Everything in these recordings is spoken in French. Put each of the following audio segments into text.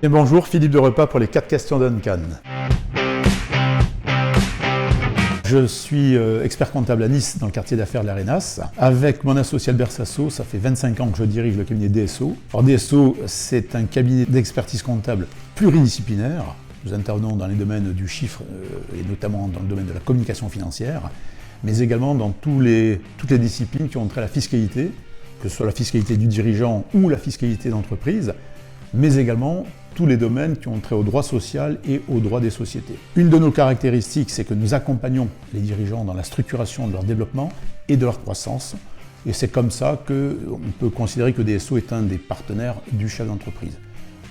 Et bonjour, Philippe de Repas pour les 4 questions Duncan. Je suis expert comptable à Nice, dans le quartier d'affaires de l'Arenas. Avec mon associé Albert Sasso, ça fait 25 ans que je dirige le cabinet DSO. Alors DSO, c'est un cabinet d'expertise comptable pluridisciplinaire. Nous intervenons dans les domaines du chiffre et notamment dans le domaine de la communication financière, mais également dans toutes les disciplines qui ont trait à la fiscalité, que ce soit la fiscalité du dirigeant ou la fiscalité d'entreprise, mais également tous les domaines qui ont trait au droit social et au droit des sociétés. Une de nos caractéristiques, c'est que nous accompagnons les dirigeants dans la structuration de leur développement et de leur croissance. Et c'est comme ça qu'on peut considérer que DSO est un des partenaires du chef d'entreprise.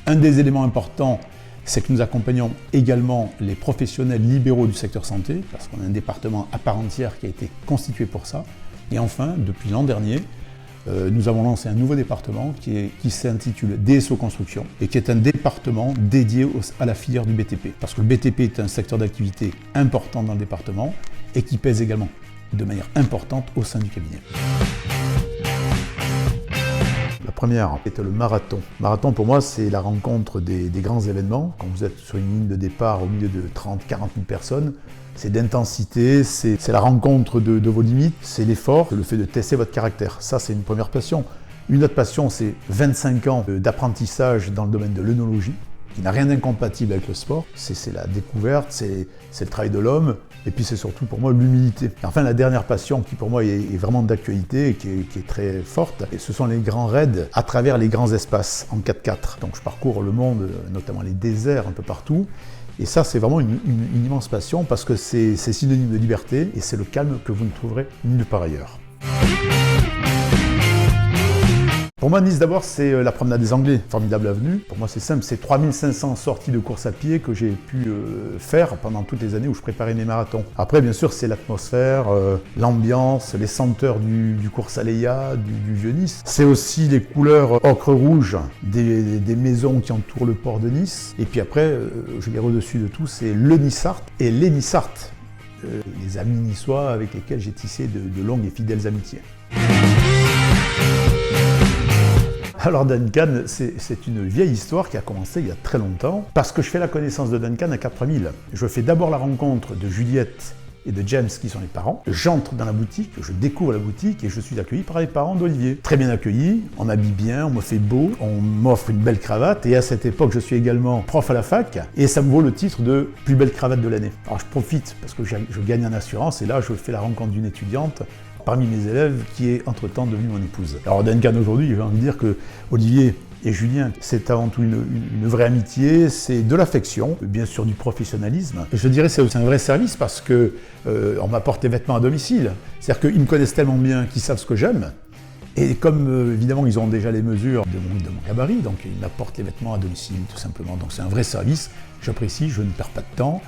Un des éléments importants, c'est que nous accompagnons également les professionnels libéraux du secteur santé, parce qu'on a un département à part entière qui a été constitué pour ça. Et enfin, depuis l'an dernier, nous avons lancé un nouveau département qui s'intitule DSO Construction et qui est un département dédié à la filière du BTP. Parce que le BTP est un secteur d'activité important dans le département et qui pèse également de manière importante au sein du cabinet. La première était le marathon. Le marathon, pour moi, c'est la rencontre des grands événements. Quand vous êtes sur une ligne de départ au milieu de 30 000 à 40 000 personnes, c'est d'intensité, c'est la rencontre de vos limites, c'est l'effort, le fait de tester votre caractère. Ça, c'est une première passion. Une autre passion, c'est 25 ans d'apprentissage dans le domaine de l'œnologie, qui n'a rien d'incompatible avec le sport. C'est la découverte, c'est le travail de l'homme, et puis c'est surtout pour moi l'humilité. Enfin, la dernière passion qui pour moi est vraiment d'actualité et qui est très forte, et ce sont les grands raids à travers les grands espaces en 4x4. Donc je parcours le monde, notamment les déserts un peu partout, et ça c'est vraiment une immense passion parce que c'est synonyme de liberté et c'est le calme que vous ne trouverez nulle part ailleurs. Pour moi, Nice, d'abord, c'est la promenade des Anglais, formidable avenue. Pour moi, c'est simple, c'est 3500 sorties de course à pied que j'ai pu faire pendant toutes les années où je préparais mes marathons. Après, bien sûr, c'est l'atmosphère, l'ambiance, les senteurs du cours Saleya, du vieux Nice. C'est aussi les couleurs ocre-rouge des maisons qui entourent le port de Nice. Et puis après, je dirais au-dessus de tout, c'est le Nissart et les Nissartes, les amis niçois avec lesquels j'ai tissé de longues et fidèles amitiés. Alors Duncan, c'est une vieille histoire qui a commencé il y a très longtemps, parce que je fais la connaissance de Duncan à 4000. Je fais d'abord la rencontre de Juliette et de James, qui sont les parents. J'entre dans la boutique, je découvre la boutique et je suis accueilli par les parents d'Olivier. Très bien accueilli, on m'habille bien, on me fait beau, on m'offre une belle cravate, et à cette époque, je suis également prof à la fac, et ça me vaut le titre de plus belle cravate de l'année. Alors je profite, parce que je gagne en assurance, et là, je fais la rencontre d'une étudiante parmi mes élèves, qui est entre-temps devenue mon épouse. Alors Duncan, aujourd'hui, j'ai envie de dire que Olivier et Julien, c'est avant tout une vraie amitié, c'est de l'affection, bien sûr du professionnalisme. Je dirais que c'est un vrai service parce que on m'apporte les vêtements à domicile. C'est-à-dire qu'ils me connaissent tellement bien qu'ils savent ce que j'aime. Et comme évidemment ils ont déjà les mesures de mon gabarit, donc ils m'apportent les vêtements à domicile tout simplement. Donc c'est un vrai service, j'apprécie, je ne perds pas de temps.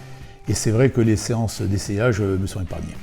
Et c'est vrai que les séances d'essayage me sont épargnées.